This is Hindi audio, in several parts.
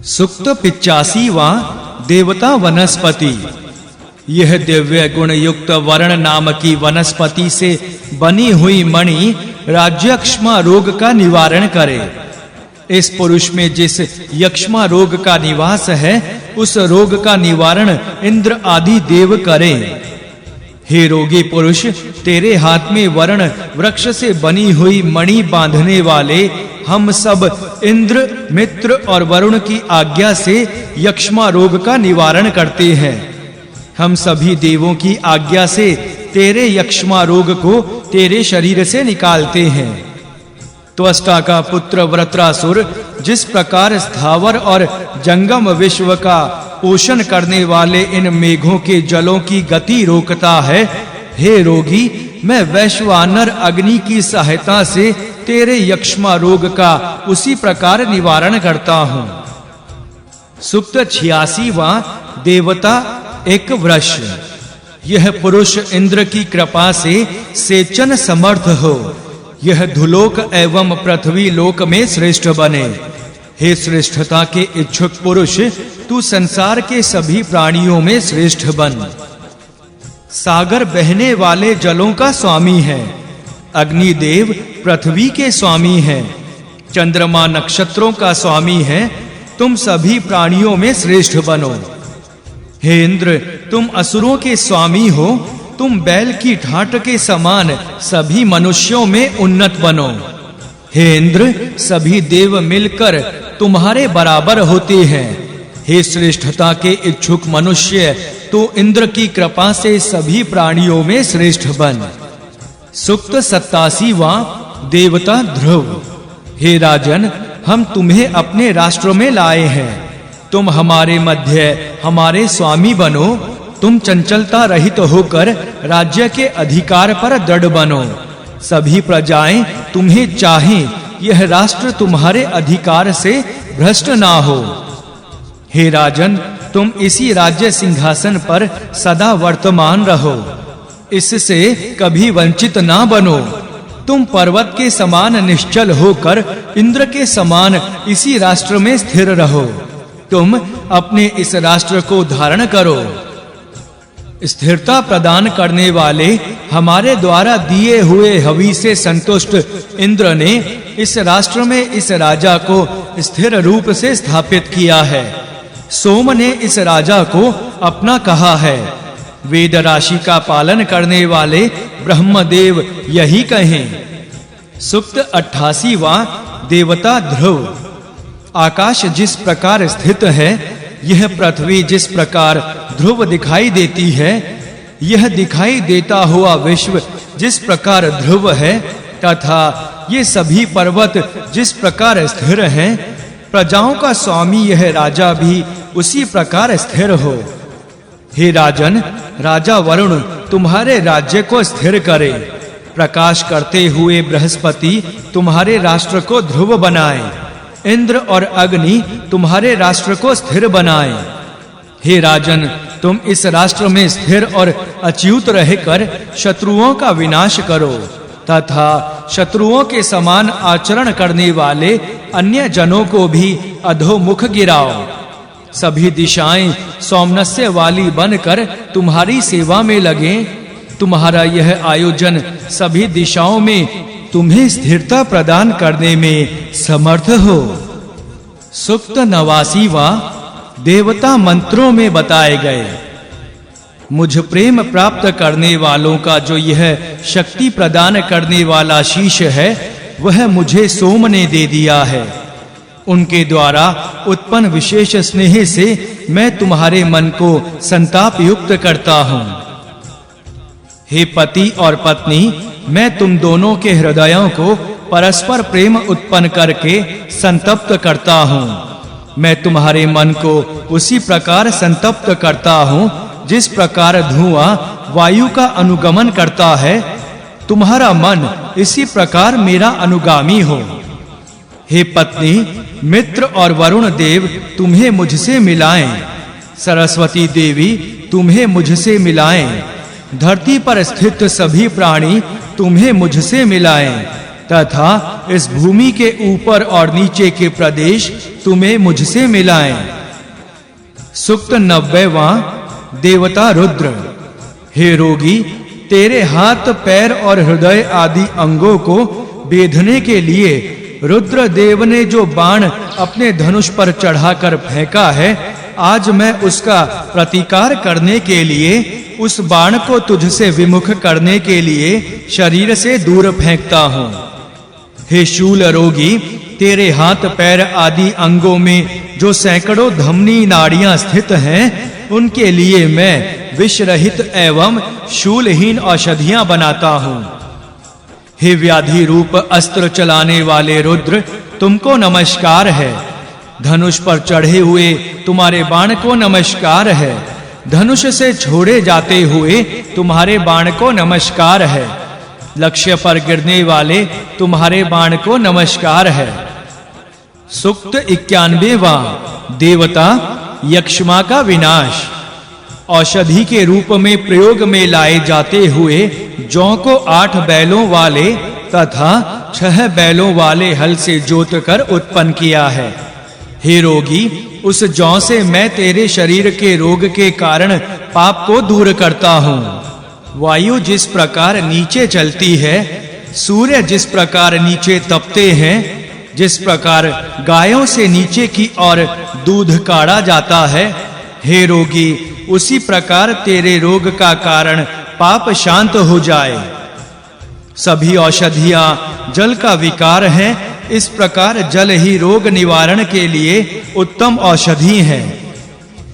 सुक्त 85वां देवता वनस्पति। यह दिव्य गुण युक्त वर्ण नाम की वनस्पति से बनी हुई मणि राज्यक्षमा रोग का निवारण करे। इस पुरुष में जिस यक्ष्मा रोग का निवास है, उस रोग का निवारण इंद्र आदि देव करें। हे रोगी पुरुष, तेरे हाथ में वर्ण वृक्ष से बनी हुई मणि बांधने वाले हम सब इंद्र, मित्र और वरुण की आज्ञा से यक्ष्मा रोग का निवारण करते हैं। हम सभी देवों की आज्ञा से तेरे यक्ष्मा रोग को तेरे शरीर से निकालते हैं। त्वष्टा का पुत्र वृत्रासुर जिस प्रकार स्थावर और जंगम विश्व का पोषण करने वाले इन मेघों के जलों की गति रोकता है, हे रोगी, मैं वैश्वानर अग्नि की सहायता से तेरे यक्ष्मा रोग का उसी प्रकार निवारण करता हूं। सुक्त 86वां देवता एक वृष। यह पुरुष इंद्र की कृपा से सेचन समर्थ हो, यह धुलोक एवं पृथ्वी लोक में श्रेष्ठ बने। हे श्रेष्ठता के इच्छुक पुरुष, तू संसार के सभी प्राणियों में श्रेष्ठ बन। सागर बहने वाले जलों का स्वामी है, अग्निदेव पृथ्वी के स्वामी हैं, चंद्रमा नक्षत्रों का स्वामी है। तुम सभी प्राणियों में श्रेष्ठ बनो। हे इंद्र, तुम असुरों के स्वामी हो, तुम बैल की ठाट के समान सभी मनुष्यों में उन्नत बनो। हे इंद्र, सभी देव मिलकर तुम्हारे बराबर होते हैं। हे श्रेष्ठता के इच्छुक मनुष्य, तू इंद्र की कृपा से सभी प्राणियों में श्रेष्ठ बन। सुक्त 87वां देवता ध्रुव। हे राजन, हम तुम्हें अपने राष्ट्र में लाए हैं। तुम हमारे मध्य हमारे स्वामी बनो। तुम चंचलता रहित होकर राज्य के अधिकार पर दृढ़ बनो। सभी प्रजाएं तुम्हें चाहें, यह राष्ट्र तुम्हारे अधिकार से भ्रष्ट ना हो। हे राजन, तुम इसी राज्य सिंहासन पर सदा वर्तमान रहो, इससे कभी वंचित ना बनो। तुम पर्वत के समान निश्चल होकर इंद्र के समान इसी राष्ट्र में स्थिर रहो। तुम अपने इस राष्ट्र को धारण करो। स्थिरता प्रदान करने वाले हमारे द्वारा दिए हुए हवि से संतुष्ट इंद्र ने इस राष्ट्र में इस राजा को स्थिर रूप से स्थापित किया है। सोम ने इस राजा को अपना कहा है। वेद राशि का पालन करने वाले ब्रह्मदेव यही कहें। सुक्त 88वां देवता ध्रुव। आकाश जिस प्रकार स्थित है, यह पृथ्वी जिस प्रकार ध्रुव दिखाई देती है, यह दिखाई देता हुआ विश्व जिस प्रकार ध्रुव है, तथा ये सभी पर्वत जिस प्रकार स्थिर हैं, प्रजाओं का स्वामी यह राजा भी उसी प्रकार स्थिर हो। हे राजन, राजा वरुण तुम्हारे राज्य को स्थिर करे। प्रकाश करते हुए बृहस्पति तुम्हारे राष्ट्र को ध्रुव बनाए। इंद्र और अग्नि तुम्हारे राष्ट्र को स्थिर बनाए। हे राजन, तुम इस राष्ट्र में स्थिर और अच्युत रहकर शत्रुओं का विनाश करो, तथा शत्रुओं के समान आचरण करने वाले अन्य जनों को भी अधोमुख गिराओ। सभी दिशाएं सौमनस्य वाली बनकर तुम्हारी सेवा में लगे। तुम्हारा यह आयोजन सभी दिशाओं में तुम्हें स्थिरता प्रदान करने में समर्थ हो। सुक्त 89वां देवता मंत्रों में बताए गए। मुझ प्रेम प्राप्त करने वालों का जो यह शक्ति प्रदान करने वाला शीश है, वह मुझे सोम ने दे दिया है। उनके द्वारा उत्पन्न विशेष स्नेह से मैं तुम्हारे मन को संताप युक्त करता हूं। हे पति और पत्नी, मैं तुम दोनों के हृदयों को परस्पर प्रेम उत्पन्न करके संतप्त करता हूं। मैं तुम्हारे मन को उसी प्रकार संतप्त करता हूं जिस प्रकार धुआं वायु का अनुगमन करता है। तुम्हारा मन इसी प्रकार मेरा अनुगामी हो। हे पत्नी, मित्र और वरुण देव तुम्हें मुझसे मिलाएं। सरस्वती देवी तुम्हें मुझसे मिलाएं। धरती पर स्थित सभी प्राणी तुम्हें मुझसे मिलाएं। तथा इस भूमि के ऊपर और नीचे के प्रदेश तुम्हें मुझसे मिलाएं। सूक्त 90वां। देवता रुद्र। हे रोगी, तेरे हाथ पैर और हृदय आदि अंगों को बेधने के लिए रुद्र देव ने जो बाण अपने धनुष पर चढ़ाकर फेंका है, आज मैं उसका प्रतिकार करने के लिए उस बाण को तुझसे विमुख करने के लिए शरीर से दूर फेंकता हूँ। हे शूल रोगी, तेरे हाथ पैर आदि अंगों में जो सैकड़ों धमनी नाड़ियां स्थित हैं, उनके लिए मैं विष रहित एवं शूलहीन औषधियां बनाता हूँ। हे व्याधि रूप अस्त्र चलाने वाले रुद्र, तुमको नमस्कार है। धनुष पर चढ़े हुए तुम्हारे बाण को नमस्कार है। धनुष से छोड़े जाते हुए तुम्हारे बाण को नमस्कार है। लक्ष्य पर गिरने वाले तुम्हारे बाण को नमस्कार है। सूक्त 91वां। देवता यक्षमा का विनाश। औषधि के रूप में प्रयोग में लाए जाते हुए जौ को 8 बैलों वाले तथा 6 बैलों वाले हल से जोतकर उत्पन्न किया है। हे रोगी, उस जौ से मैं तेरे शरीर के रोग के कारण पाप को दूर करता हूँ। वायु जिस प्रकार नीचे चलती है, सूर्य जिस प्रकार नीचे तपते हैं, जिस प्रकार गायों से नीचे की ओर दूध काढ़ा जाता है, हे रोगी, उसी प्रकार तेरे रोग का कारण पाप शांत हो जाए। सभी औषधियां जल का विकार हैं, इस प्रकार जल ही रोग निवारण के लिए उत्तम औषधि है।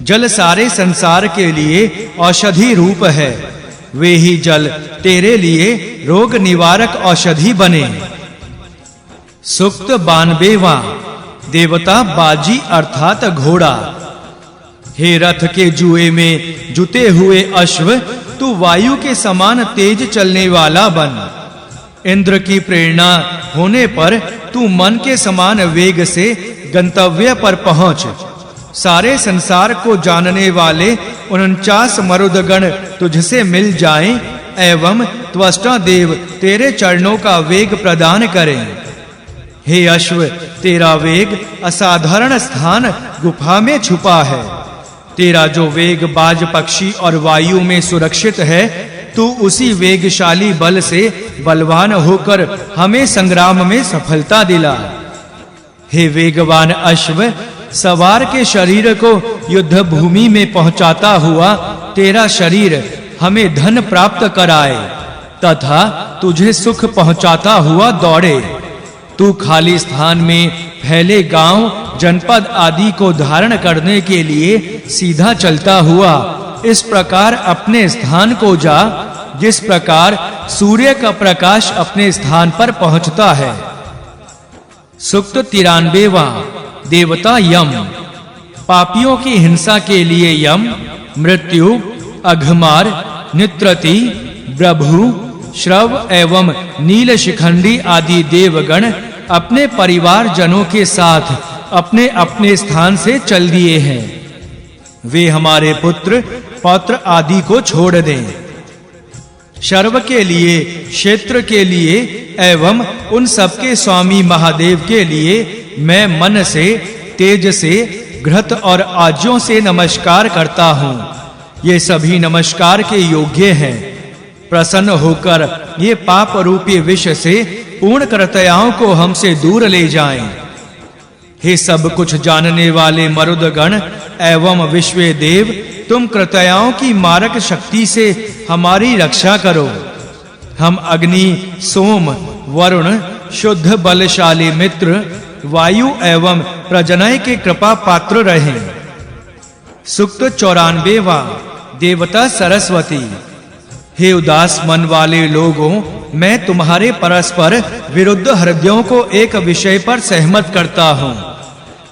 जल सारे संसार के लिए औषधि रूप है। वे ही जल तेरे लिए रोग निवारक औषधि बने। सूक्त 92वां। देवता बाजी अर्थात घोड़ा। हे रथ के जुए में जुते हुए अश्व, तू वायु के समान तेज चलने वाला बन। इंद्र की प्रेरणा होने पर तू मन के समान वेग से गंतव्य पर पहुंच। सारे संसार को जानने वाले 49 मरुदगण तुझसे मिल जाएं एवं त्वष्टा देव तेरे चरणों का वेग प्रदान करें। हे अश्व, तेरा वेग असाधारण स्थान गुफा में छुपा है। तेरा जो वेग बाज पक्षी और वायु में सुरक्षित है, तू उसी वेगशाली बल से बलवान होकर हमें संग्राम में सफलता दिला। हे वेगवान अश्व, सवार के शरीर को युद्ध भूमि में पहुंचाता हुआ तेरा शरीर हमें धन प्राप्त कराए तथा तुझे सुख पहुंचाता हुआ दौड़े। तू खाली स्थान में फैले गांव, जनपद आदि को धारण करने के लिए सीधा चलता हुआ इस प्रकार अपने स्थान को जा, जिस प्रकार सूर्य का प्रकाश अपने स्थान पर पहुंचता है। सूक्त 93वां। देवता यम। पापियों की हिंसा के लिए यम, मृत्यु, अघमार, नित्रति, ब्रभु, श्रव एवं नील शिखंडी आदि देवगण अपने परिवार जनों के साथ अपने अपने स्थान से चल दिए हैं। वे हमारे पुत्र पौत्र आदि को छोड़ दें। शर्व के लिए, क्षेत्र के लिए एवं उन सबके स्वामी महादेव के लिए मैं मन से, तेज से, घृत और आज्यों से नमस्कार करता हूँ। ये सभी नमस्कार के योग्य हैं। प्रसन्न होकर ये पाप रूपी विष से पूर्ण कर्तयाओं को हमसे दूर ले जाएं। हे सब कुछ जानने वाले मरुदगण एवं विश्वे देव, तुम कृतयाओं की मारक शक्ति से हमारी रक्षा करो। हम अग्नि, सोम, वरुण, शुद्ध बलशाली मित्र, वायु एवं प्रजनय के कृपा पात्र रहें। सूक्त 94वां। देवता सरस्वती। हे उदास मन वाले लोगों, मैं तुम्हारे परस्पर विरुद्ध हृदयों को एक विषय पर सहमत करता हूँ।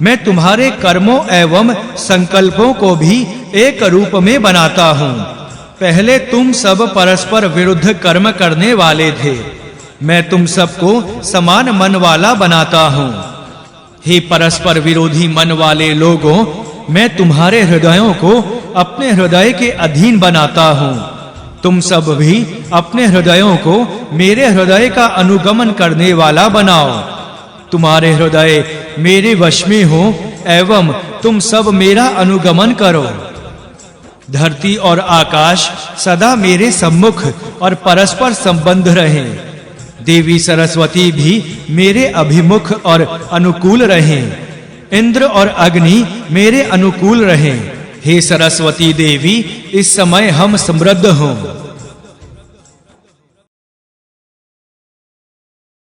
मैं तुम्हारे कर्मों एवं संकल्पों को भी एक रूप में बनाता हूँ। पहले तुम सब परस्पर विरुद्ध कर्म करने वाले थे, मैं तुम सबको समान मन वाला बनाता हूँ। हे परस्पर विरोधी मन वाले लोगों, मैं तुम्हारे हृदयों को अपने हृदय के अधीन बनाता हूँ। तुम सब भी अपने हृदयों को मेरे हृदय का अनुगमन करने वाला बनाओ। तुम्हारे हृदय मेरे वश में हो एवं तुम सब मेरा अनुगमन करो। धरती और आकाश सदा मेरे सम्मुख और परस्पर संबंध रहे। देवी सरस्वती भी मेरे अभिमुख और अनुकूल रहें। इंद्र और अग्नि मेरे अनुकूल रहें। हे सरस्वती देवी, इस समय हम समृद्ध हों।